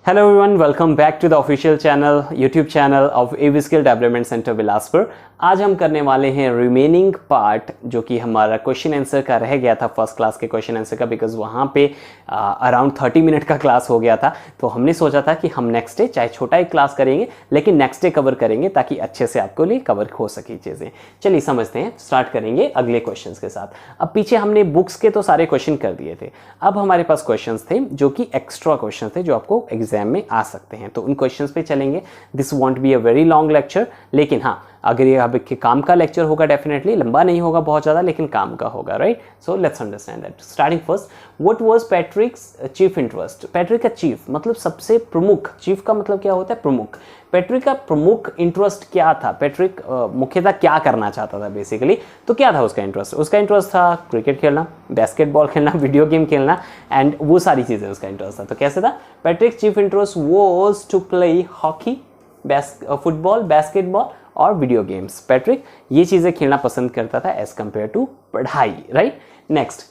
Hello everyone, welcome back to the official channel, YouTube channel of AV Skill Development Center Bilaspur. आज हम करने वाले हैं रिमेनिंग पार्ट जो कि हमारा क्वेश्चन आंसर का रह गया था फर्स्ट क्लास के क्वेश्चन आंसर का, बिकॉज वहाँ पे अराउंड 30 मिनट का क्लास हो गया था। तो हमने सोचा था कि हम नेक्स्ट डे चाहे छोटा ही क्लास करेंगे लेकिन नेक्स्ट डे कवर करेंगे ताकि अच्छे से आपको लिए कवर हो सके चीज़ें। चलिए समझते हैं, स्टार्ट करेंगे अगले क्वेश्चन के साथ। अब पीछे हमने बुक्स के तो सारे क्वेश्चन कर दिए थे, अब हमारे पास क्वेश्चन थे जो कि एक्स्ट्रा क्वेश्चन थे जो आपको एग्जाम में आ सकते हैं, तो उन क्वेश्चंस पे चलेंगे। This want be a very long lecture, लेकिन हाँ अगर ये आपके काम का लेक्चर होगा डेफिनेटली लंबा नहीं होगा बहुत ज़्यादा, लेकिन काम का होगा, right. So let's understand that. Starting first, what was पैट्रिक्स chief interest. Patrick का चीफ मतलब सबसे प्रमुख, चीफ का मतलब क्या होता है प्रमुख। पैट्रिक का प्रमुख इंटरेस्ट क्या था, पैट्रिक मुख्यतः क्या करना चाहता था बेसिकली, तो क्या था उसका इंटरेस्ट। उसका इंटरेस्ट था क्रिकेट खेलना, बास्केटबॉल खेलना, वीडियो गेम खेलना एंड वो सारी चीज़ें उसका इंटरेस्ट था। तो कैसे था, Patrick chief interest was to play hockey, football, basketball और वीडियो गेम्स। पैट्रिक ये चीज़ें खेलना पसंद करता था एज कंपेयर टू पढ़ाई, right. Next,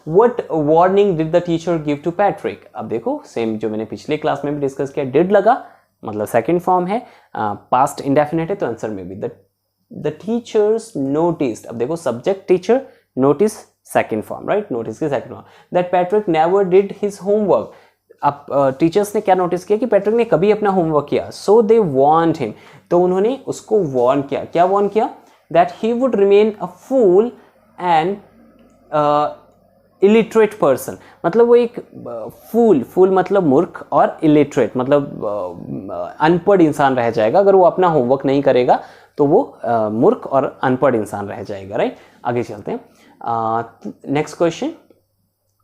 What warning did the teacher give to Patrick? अब देखो सेम जो मैंने पिछले क्लास में भी डिस्कस किया, did लगा मतलब सेकंड फॉर्म है, पास्ट इंडेफिनिट है, तो आंसर में भी द टीचर्स नोटिस्ड। अब देखो subject teacher, notice second form, right, notice की second form, that Patrick never did his homework. अब टीचर्स ने क्या नोटिस किया कि पैट्रिक ने कभी अपना होमवर्क किया, सो दे वार्नड हिम, तो उन्होंने उसको वार्न किया। क्या वार्न किया, that he would remain a fool and illiterate person, मतलब वो एक फूल मतलब मूर्ख और इलिटरेट मतलब अनपढ़ इंसान रह जाएगा। अगर वो अपना होमवर्क नहीं करेगा तो वो मूर्ख और अनपढ़ इंसान रह जाएगा, राइट। आगे चलते हैं। Next question,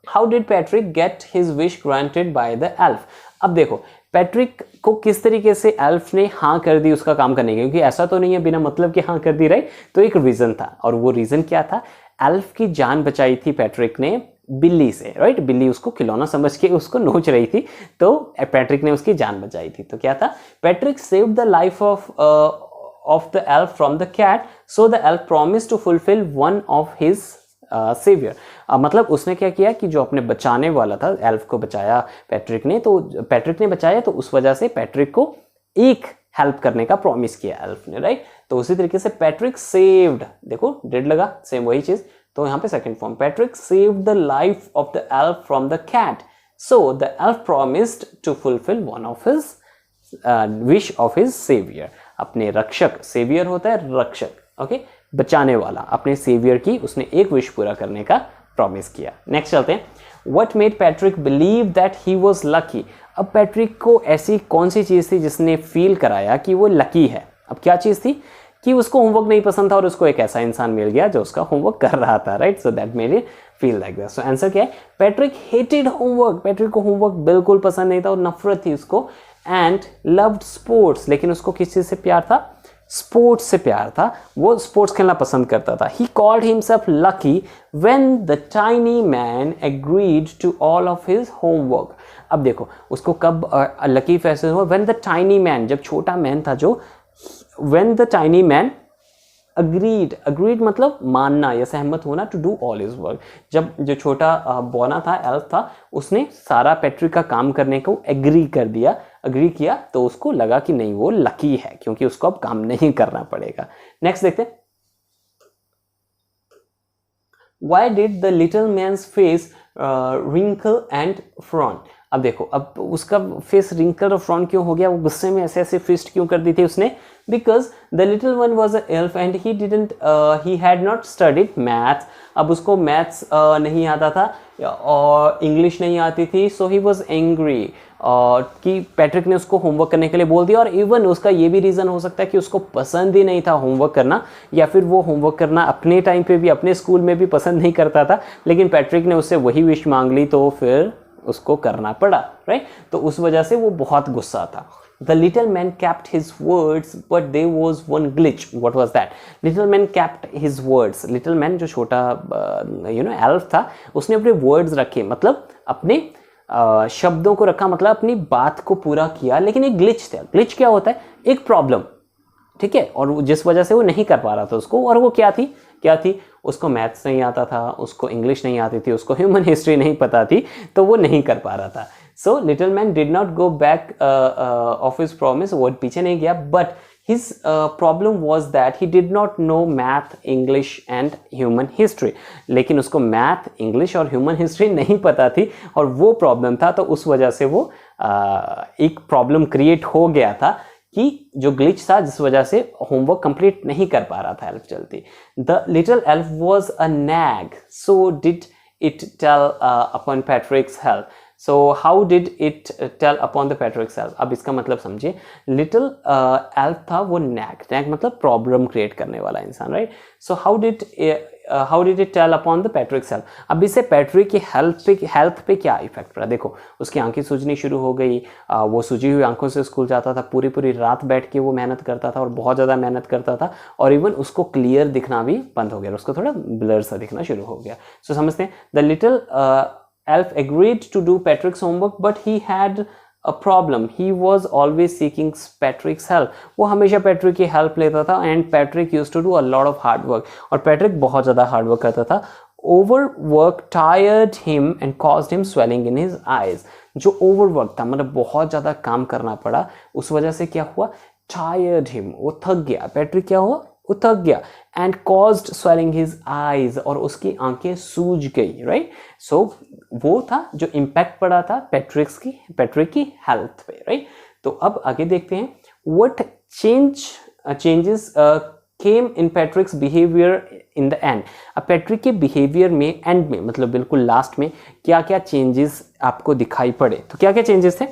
how did Patrick get his wish granted by the elf. अब देखो पैट्रिक को किस तरीके से एल्फ ने हाँ कर दी उसका काम करने के, क्योंकि ऐसा तो नहीं है बिना मतलब के हाँ कर दी, राइट। तो एक रीज़न था और वो रीज़न क्या था, एल्फ की जान बचाई थी पैट्रिक ने बिल्ली से, राइट। बिल्ली उसको खिलौना समझ के उसको नोच रही थी, तो पैट्रिक ने उसकी जान बचाई थी। तो क्या था, Patrick saved the life of the elf from the cat, so the elf promised to fulfil one of his saviour. मतलब उसने क्या किया कि जो अपने बचाने वाला था, एल्फ को बचाया पैट्रिक ने, तो पैट्रिक ने बचाया तो उस वजह से पैट्रिक को एक हेल्प करने का प्रॉमिस किया एल्फ ने, राइट। तो उसी तरीके से पैट्रिक सेव्ड, देखो डिड लगा, सेम वही चीज, तो यहाँ पे second form, Patrick saved the life of the elf from the cat, so the elf promised to fulfil one of his wish of his saviour. अपने रक्षक, सेवियर होता है रक्षक, ओके, बचाने वाला, अपने सेवियर की उसने एक विश पूरा करने का प्रॉमिस किया। नेक्स्ट चलते हैं, what made Patrick believe that he was lucky. अब पैट्रिक को ऐसी कौन सी चीज़ थी जिसने फील कराया कि वो लकी है। अब क्या चीज़ थी कि उसको होमवर्क नहीं पसंद था और उसको एक ऐसा इंसान मिल गया जो उसका होमवर्क कर रहा था, right. So that made it feel like that. So answer क्या है, पैट्रिक हेटेड होमवर्क। पैट्रिक को होमवर्क बिल्कुल पसंद नहीं था और नफरत थी उसको, एंड लव्ड स्पोर्ट्स, लेकिन उसको किस चीज़ से प्यार था, स्पोर्ट्स से प्यार था, वो स्पोर्ट्स खेलना पसंद करता था। He called himself lucky when the tiny man agreed to all of his homework. अब देखो उसको कब लकी फैसल हुआ, व्हेन द टाइनी मैन, जब छोटा मैन था जो, when the tiny man agreed मतलब मानना या सहमत होना, to do all his work. जब जो छोटा बौना था, एल्फ था, उसने सारा पैट्रिक का काम करने को अग्री किया, तो उसको लगा कि नहीं वो लकी है क्योंकि उसको अब काम नहीं करना पड़ेगा। नेक्स्ट देखते हैं, Why did the little man's face wrinkle and frown? अब देखो अब उसका फेस रिंकल और फ्रॉन क्यों हो गया, वो गुस्से में ऐसे ऐसे फिस्ट क्यों कर दी थी उसने, because the little one was a elf and he had not studied maths. अब उसको मैथ्स नहीं आता था और इंग्लिश नहीं आती थी, सो ही वॉज एंग्री कि पैट्रिक ने उसको होमवर्क करने के लिए बोल दिया। और इवन उसका ये भी रीज़न हो सकता है कि उसको पसंद ही नहीं था होमवर्क करना, या फिर वो होमवर्क करना अपने टाइम पे भी अपने स्कूल में भी पसंद नहीं करता था, लेकिन पैट्रिक ने उससे वही विश मांग ली तो फिर उसको करना पड़ा, राइट। तो उस वजह से वो बहुत गुस्सा था। The little man kept his words, but there was one glitch. What was that? Little man kept his words. Little man जो छोटा elf था, उसने अपने words रखे, मतलब अपने शब्दों को रखा, मतलब अपनी बात को पूरा किया, लेकिन एक ग्लिच था। ग्लिच क्या होता है, एक प्रॉब्लम, ठीक है, और जिस वजह से वो नहीं कर पा रहा था उसको, और वो क्या थी, उसको मैथ्स नहीं आता था, उसको इंग्लिश नहीं आती थी, उसको ह्यूमन हिस्ट्री नहीं पता थी, तो वो नहीं कर पा रहा था। So little man did not go back of his promise, वो पीछे नहीं गया, but his problem was that he did not know math, English and human history. लेकिन उसको मैथ, इंग्लिश और ह्यूमन हिस्ट्री नहीं पता थी और वो प्रॉब्लम था, तो उस वजह से वो एक प्रॉब्लम क्रिएट हो गया था कि जो ग्लिच था जिस वजह से होमवर्क कंप्लीट नहीं कर पा रहा था एल्फ जल्दी. The little elf was a nag, so did it tell upon Patrick's help. So how did it tell upon the Patrick's help. अब इसका मतलब समझिए, लिटिल एल्फ था वो नैग मतलब प्रॉब्लम क्रिएट करने वाला इंसान, right. So how did it tell upon the Patrick's help. अब इससे पैट्रिक की हेल्थ पे क्या इफेक्ट पड़ा. देखो उसकी आंखें सूजनी शुरू हो गई, वो सूजी हुई आंखों से स्कूल जाता था, पूरी रात बैठ के वो मेहनत करता था और बहुत ज़्यादा मेहनत करता था, और इवन उसको क्लियर दिखना भी बंद हो गया, उसको थोड़ा ब्लर सा दिखना शुरू हो गया. सो समझते हैं, the little Elf agreed to do Patrick's homework, but he had a problem. He was always seeking Patrick's help. वो हमेशा पैट्रिक की हेल्प लेता था, and Patrick used to do a lot of hard work. और Patrick बहुत ज़्यादा hard work करता था. Overwork tired him and caused him swelling in his eyes. जो overwork था मतलब बहुत ज़्यादा काम करना पड़ा, उस वजह से क्या हुआ, tired him, वो थक गया. पैट्रिक क्या हुआ, वो थक गया, and caused swelling his eyes, और उसकी आंखें सूज गई, राइट. सो वो था जो इम्पैक्ट पड़ा था पैट्रिक की हेल्थ पे, राइट. तो अब आगे देखते हैं, what changes came in पैट्रिक्स behaviour in the end. अब पैट्रिक के बिहेवियर में एंड में मतलब बिल्कुल लास्ट में क्या क्या चेंजेस आपको दिखाई पड़े. तो क्या क्या चेंजेस थे,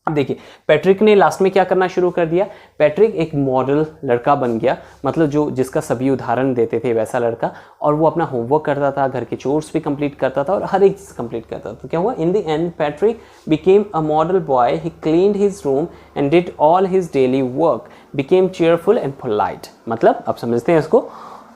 अब देखिए पैट्रिक ने लास्ट में क्या करना शुरू कर दिया. पैट्रिक एक मॉडल लड़का बन गया, मतलब जो जिसका सभी उदाहरण देते थे वैसा लड़का, और वो अपना होमवर्क करता था, घर के चोर्स भी कंप्लीट करता था और हर एक चीज़ कंप्लीट करता था. तो क्या हुआ, in the end Patrick became a model boy. He cleaned his room and did all his daily work, became cheerful and polite. मतलब अब समझते हैं इसको,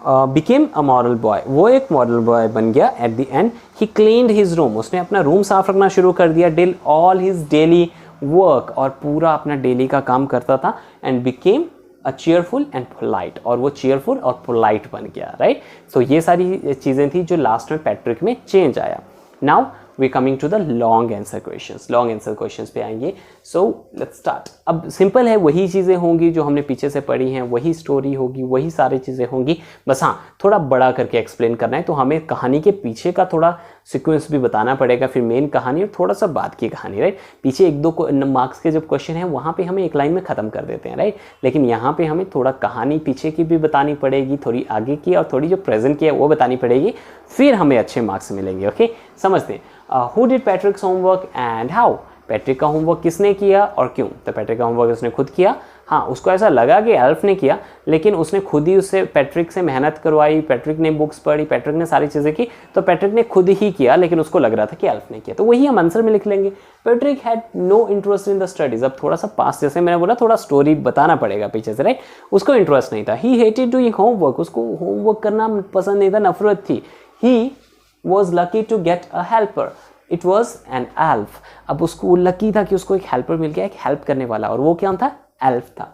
बिकेम अ मॉडल बॉय, वो एक मॉडल बॉय बन गया. Eight the end he cleaned his room, उसने अपना रूम साफ रखना शुरू कर दिया. Did all his daily work, और पूरा अपना डेली का काम करता था. And became a cheerful and polite, और वो चीयरफुल और पोलाइट बन गया, राइट. सो ये सारी चीज़ें थी जो लास्ट में पैट्रिक में चेंज आया. Now we coming to the long answer questions. Long answer questions पे आएंगे. So let's start. अब सिंपल है, वही चीज़ें होंगी जो हमने पीछे से पढ़ी हैं, वही स्टोरी होगी, वही सारी चीज़ें होंगी, बस हाँ थोड़ा बड़ा करके एक्सप्लेन करना है. तो हमें कहानी के पीछे का थोड़ा सीक्वेंस भी बताना पड़ेगा, फिर मेन कहानी और थोड़ा सा बाद की कहानी, राइट. पीछे एक दो मार्क्स के जब क्वेश्चन है वहाँ पे हमें एक लाइन में ख़त्म कर देते हैं, राइट. लेकिन यहाँ पे हमें थोड़ा कहानी पीछे की भी बतानी पड़ेगी, थोड़ी आगे की और थोड़ी जो प्रेजेंट की है वो बतानी पड़ेगी, फिर हमें अच्छे मार्क्स मिलेंगे. ओके, समझते हैं. Who did पैट्रिक्स homework and how. Patrick का होमवर्क किसने किया और क्यों. तो पैट्रिक का होमवर्क उसने खुद किया. हाँ, उसको ऐसा लगा कि एल्फ ने किया, लेकिन उसने खुद ही उससे पैट्रिक से मेहनत करवाई. पैट्रिक ने बुक्स पढ़ी, पैट्रिक ने सारी चीज़ें की, तो पैट्रिक ने खुद ही किया, लेकिन उसको लग रहा था कि एल्फ ने किया. तो वही हम आंसर में लिख लेंगे. Patrick had no interest in the studies. अब थोड़ा सा पास, जैसे मैंने बोला थोड़ा स्टोरी बताना पड़ेगा पीछे से, राइट. उसको इंटरेस्ट नहीं था. ही हेटेड डूइंग होमवर्क, उसको होमवर्क करना पसंद नहीं था, नफरत थी. He was lucky to get a helper. It was an elf. अब उसको लकी था कि उसको एक हेल्पर मिल गया, एक हेल्प करने वाला, और वो क्या था, एल्फ था.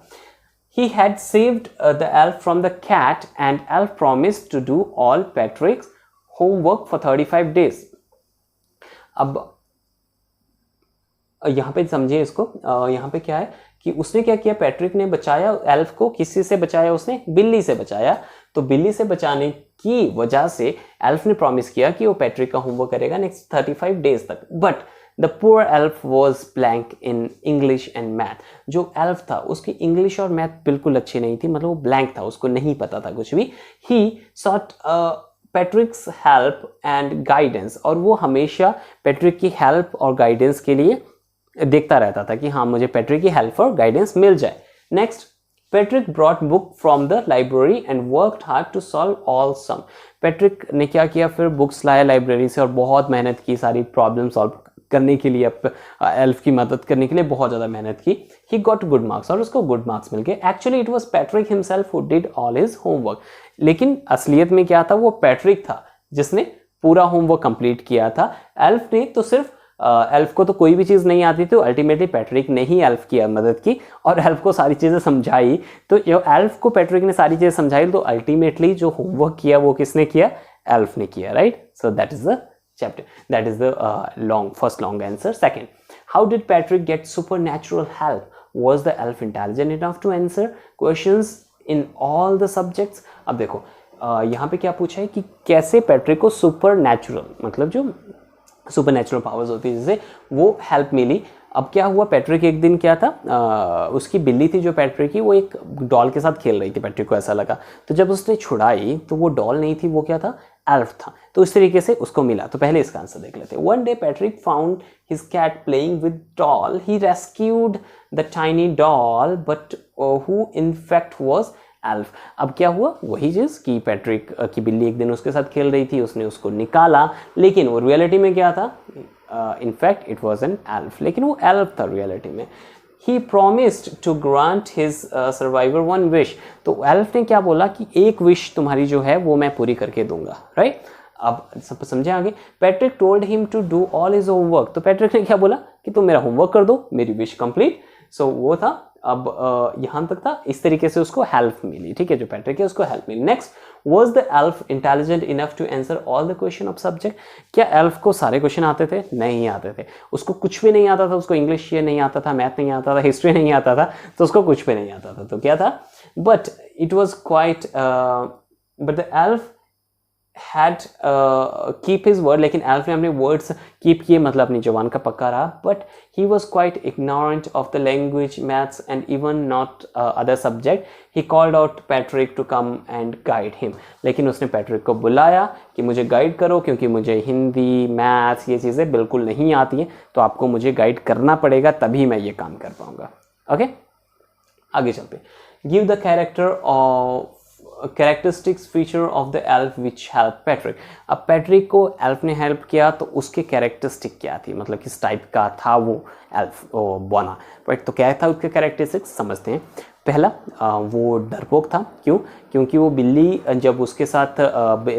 He had saved the elf from the cat, and elf promised to do all Patrick's homework for 35 days. अब यहाँ पे समझिए इसको, यहाँ पे क्या है कि उसने क्या किया, पैट्रिक ने बचाया एल्फ को. किसी से बचाया उसने, बिल्ली से बचाया. तो बिल्ली से बचाने की वजह से एल्फ ने प्रॉमिस किया कि वो पैट्रिक का होमवर्क करेगा नेक्स्ट 35 डेज तक. But the poor elf was blank in English and math. जो एल्फ था उसकी इंग्लिश और मैथ बिल्कुल अच्छी नहीं थी, मतलब वो ब्लैंक था, उसको नहीं पता था कुछ भी. He sought Patrick's help and guidance, और वो हमेशा पैट्रिक की हेल्प और गाइडेंस के लिए देखता रहता था कि हाँ मुझे पैट्रिक की हेल्प और गाइडेंस मिल जाए. Next, Patrick brought book from the library and worked hard to solve all sum. Patrick ने क्या किया, फिर बुक्स लाया लाइब्रेरी से और बहुत मेहनत की, सारी प्रॉब्लम सॉल्व करने के लिए, एल्फ की मदद करने के लिए बहुत ज़्यादा मेहनत की. ही गॉट गुड मार्क्स, और उसको गुड मार्क्स मिल गए. Actually it was Patrick himself who did all his homework. लेकिन असलियत में क्या था, वो पैट्रिक था जिसने पूरा होमवर्क कंप्लीट किया था. एल्फ ने तो सिर्फ एल्फ को तो कोई भी चीज़ नहीं आती थी, अल्टीमेटली पैट्रिक ने ही एल्फ की मदद की और एल्फ को सारी चीज़ें समझाई. तो जो एल्फ को पैट्रिक ने सारी चीज़ें समझाई, तो अल्टीमेटली जो होमवर्क किया वो किसने किया, एल्फ ने किया, right. So that is the chapter, that is the first long answer. Second, how did Patrick get supernatural help, was the elf intelligent enough to answer questions in all the subjects. अब देखो यहाँ पे क्या पूछा है कि कैसे Patrick को सुपर नेचुरल, मतलब जो सुपर नेचुरल पावर्स होती है जैसे, वो हेल्प मिली। अब क्या हुआ, पैट्रिक एक दिन क्या था, उसकी बिल्ली थी जो पैट्रिक की, वो एक डॉल के साथ खेल रही थी, पैट्रिक को ऐसा लगा, तो जब उसने छुड़ाई तो वो डॉल नहीं थी, वो क्या था, एल्फ था। तो इस तरीके से उसको मिला। तो पहले इसका आंसर देख लेते हैं। One day Patrick found his cat playing with doll, he rescued the tiny doll but who in fact was elf. अब क्या हुआ, वही चीज़ कि पैट्रिक की बिल्ली एक दिन उसके साथ खेल रही थी, उसने उसको निकाला, लेकिन वो रियलिटी में क्या था, in fact it was an elf, लेकिन वो एल्फ था रियलिटी में। He promised to grant his survivor one wish. तो एल्फ ने क्या बोला कि एक विश तुम्हारी जो है वो मैं पूरी करके दूंगा, राइट। अब सब समझे आगे। Patrick told him to do all his homework. तो पैट्रिक ने क्या बोला कि तुम मेरा होमवर्क कर दो, मेरी विश कंप्लीट। सो वो था, अब यहाँ तक था, इस तरीके से उसको हेल्प मिली, ठीक है, जो पैट्रिक है उसको हेल्प मिली। Next, was the elf intelligent enough to answer all the question of subject. क्या एल्फ को सारे क्वेश्चन आते थे? नहीं आते थे, उसको कुछ भी नहीं आता था। उसको इंग्लिश ये नहीं आता था, मैथ नहीं आता था, हिस्ट्री नहीं आता था, तो उसको कुछ भी नहीं आता था। तो क्या था, but it was quite, but the elf had keep his word, लेकिन एल्फ ने अपने वर्ड्स कीप किए, मतलब अपनी जबान का पक्का रहा। But he was quite ignorant of the language, maths and even not other subject. He called out Patrick to come and guide him. लेकिन उसने पैट्रिक को बुलाया कि मुझे गाइड करो, क्योंकि मुझे हिंदी, मैथ्स ये चीज़ें बिल्कुल नहीं आती हैं, तो आपको मुझे गाइड करना पड़ेगा, तभी मैं ये काम कर पाऊंगा। ओके, आगे चलते। Give the characteristics feature of the elf which help Patrick. अब पैट्रिक को एल्फ ने हेल्प किया, तो उसके कैरेक्टरिस्टिक क्या थी, मतलब किस टाइप का था वो एल्फ बना, राइट। तो क्या था उसके कैरेक्टरिस्टिक्स, समझते हैं। पहला, वो डरपोक था। क्यों? क्योंकि वो बिल्ली, जब उसके साथ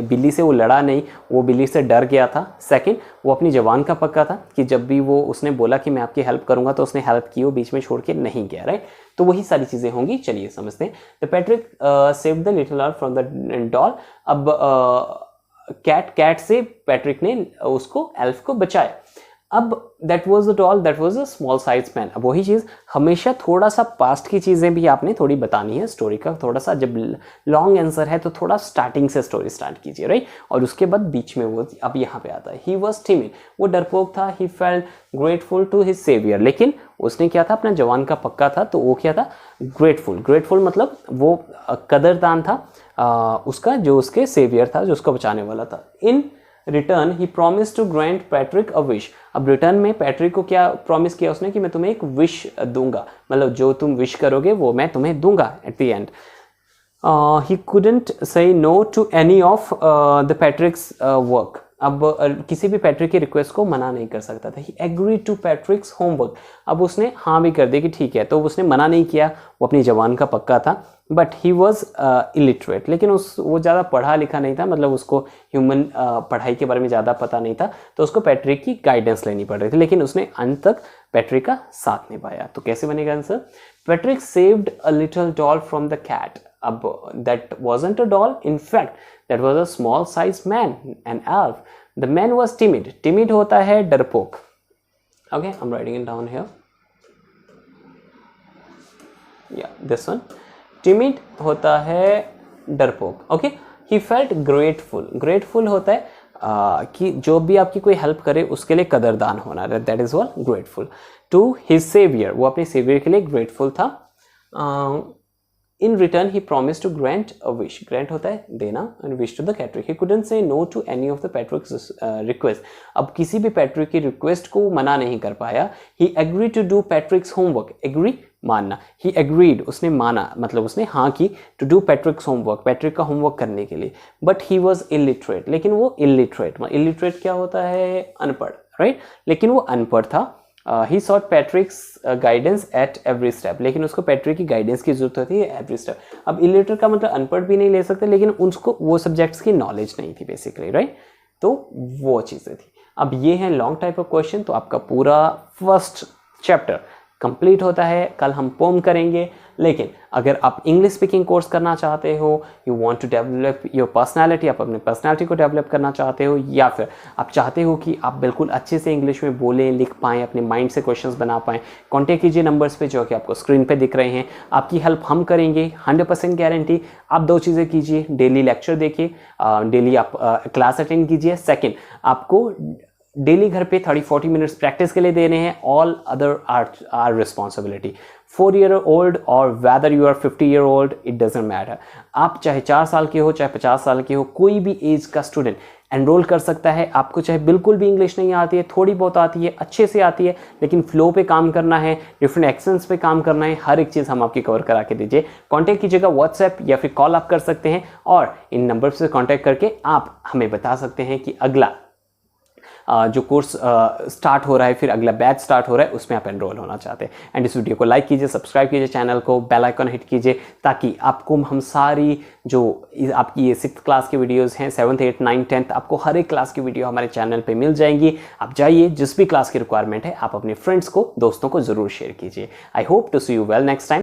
बिल्ली से वो लड़ा नहीं, वो बिल्ली से डर गया था। सेकंड, वो अपनी जबान का पक्का था कि जब भी वो उसने बोला कि मैं आपकी हेल्प करूंगा तो उसने हेल्प की, वो बीच में छोड़ के नहीं गया, राइट। तो वही सारी चीज़ें होंगी, चलिए समझते हैं। The Patrick save the little elf from the doll. अब कैट से पैट्रिक ने उसको, एल्फ को बचाया। अब that was the doll, that was a small size man. अब वही चीज़, हमेशा थोड़ा सा पास्ट की चीज़ें भी आपने थोड़ी बतानी है स्टोरी का, थोड़ा सा, जब लॉन्ग आंसर है तो थोड़ा स्टार्टिंग से स्टोरी स्टार्ट कीजिए, राइट। और उसके बाद बीच में वो, अब यहाँ पे आता है, ही वॉज टिमिड, वो डरपोक था। He felt grateful to his saviour, लेकिन उसने क्या था, अपना जवान का पक्का था, तो वो क्या था, ग्रेटफुल मतलब वो कदरदान था उसका, जो उसके सेवियर था, जो उसको बचाने वाला था। In return he promise to grant Patrick a wish. अब रिटर्न में पैट्रिक को क्या प्रॉमिस किया उसने, कि मैं तुम्हें एक विश दूंगा, मतलब जो तुम विश करोगे वो मैं तुम्हें दूंगा at the end. He couldn't say no to any of the Patrick's work. अब किसी भी पैट्रिक की रिक्वेस्ट को मना नहीं कर सकता था। ही एग्रीड टू पैट्रिक्स होमवर्क। अब उसने हाँ भी कर दी कि ठीक है, तो उसने मना नहीं किया, वो अपनी जबान का पक्का था। बट ही वॉज इलिटरेट, लेकिन वो ज़्यादा पढ़ा लिखा नहीं था, मतलब उसको ह्यूमन पढ़ाई के बारे में ज़्यादा पता नहीं था, तो उसको पैट्रिक की गाइडेंस लेनी पड़ रही थी, लेकिन उसने अंत तक पैट्रिक का साथ निभाया। तो कैसे बनेगा answer? Patrick saved a little doll from the cat. अब that wasn't a doll, in fact that was a small sized man, an elf. The man was timid. Timid होता है डरपोक। Okay, I'm writing it down here. Yeah, this one. Timid होता है डरपोक। Okay, he felt grateful. Grateful होता है कि जो भी आपकी कोई हेल्प करे उसके लिए कदरदान होना, that is all grateful. To his saviour, वो अपने सेवियर के लिए ग्रेटफुल था। In return, he promised to grant a wish. Grant होता है देना, and wish to the Patrick. He couldn't say no to any of the Patrick's request. अब किसी भी Patrick की request को मना नहीं कर पाया. He agreed to do Patrick's homework. Agree मानना. He agreed, उसने माना, मतलब उसने हाँ की to do Patrick's homework. Patrick का homework करने के लिए. But he was illiterate. लेकिन वो illiterate. illiterate क्या होता है? अनपढ़, right? लेकिन वो अनपढ़ था. He sought Patrick's guidance at every step. लेकिन उसको पैट्रिक की गाइडेंस की जरूरत होती है every step. अब इलिटरेट का मतलब अनपढ़ भी नहीं ले सकते, लेकिन उसको वो सब्जेक्ट्स की नॉलेज नहीं थी बेसिकली, राइट? तो वो चीज़ें थी। अब ये है लॉन्ग टाइप ऑफ क्वेश्चन, तो आपका पूरा फर्स्ट चैप्टर कंप्लीट होता है, कल हम पोम करेंगे। लेकिन अगर आप इंग्लिश स्पीकिंग कोर्स करना चाहते हो, you want to develop your personality, आप अपने पर्सनालिटी को डेवलप करना चाहते हो, या फिर आप चाहते हो कि आप बिल्कुल अच्छे से इंग्लिश में बोलें, लिख पाएँ, अपने माइंड से क्वेश्चंस बना पाएँ, कॉन्टेक्ट कीजिए नंबर्स पे जो कि आपको स्क्रीन पे दिख रहे हैं। आपकी हेल्प हम करेंगे, 100% गारंटी। आप दो चीज़ें कीजिए, डेली लेक्चर देखिए, डेली आप क्लास अटेंड कीजिए। सेकेंड, आपको डेली घर पे 30-40 मिनट्स प्रैक्टिस के लिए देने हैं। All other are responsibility. 4-year-old और whether you are 50-year-old, it doesn't matter. आप चाहे 4 साल के हो, चाहे 50 साल के हो, कोई भी एज का स्टूडेंट एनरोल कर सकता है। आपको चाहे बिल्कुल भी इंग्लिश नहीं आती है, थोड़ी बहुत आती है, अच्छे से आती है, लेकिन फ्लो पे काम करना है, डिफरेंट एक्सेंट्स पे काम करना है, हर एक चीज़ हम आपकी कवर करा के दीजिए। कॉन्टैक्ट कीजिएगा, व्हाट्सएप या फिर कॉल आप कर सकते हैं, और इन नंबर से कॉन्टैक्ट करके आप हमें बता सकते हैं कि अगला जो कोर्स स्टार्ट हो रहा है, फिर अगला बैच स्टार्ट हो रहा है, उसमें आप एनरोल होना चाहते हैं। एंड इस वीडियो को लाइक कीजिए, सब्सक्राइब कीजिए चैनल को, बेल आइकन हिट कीजिए, ताकि आपको हम सारी जो आपकी ये 6th क्लास की वीडियोस हैं, 7th, 8th, 9th, 10th, आपको हर एक क्लास की वीडियो हमारे चैनल पे मिल जाएंगी। आप जाइए, जिस भी क्लास की रिक्वायरमेंट है आप अपने फ्रेंड्स को, दोस्तों को ज़रूर शेयर कीजिए। I hope to see you well next time.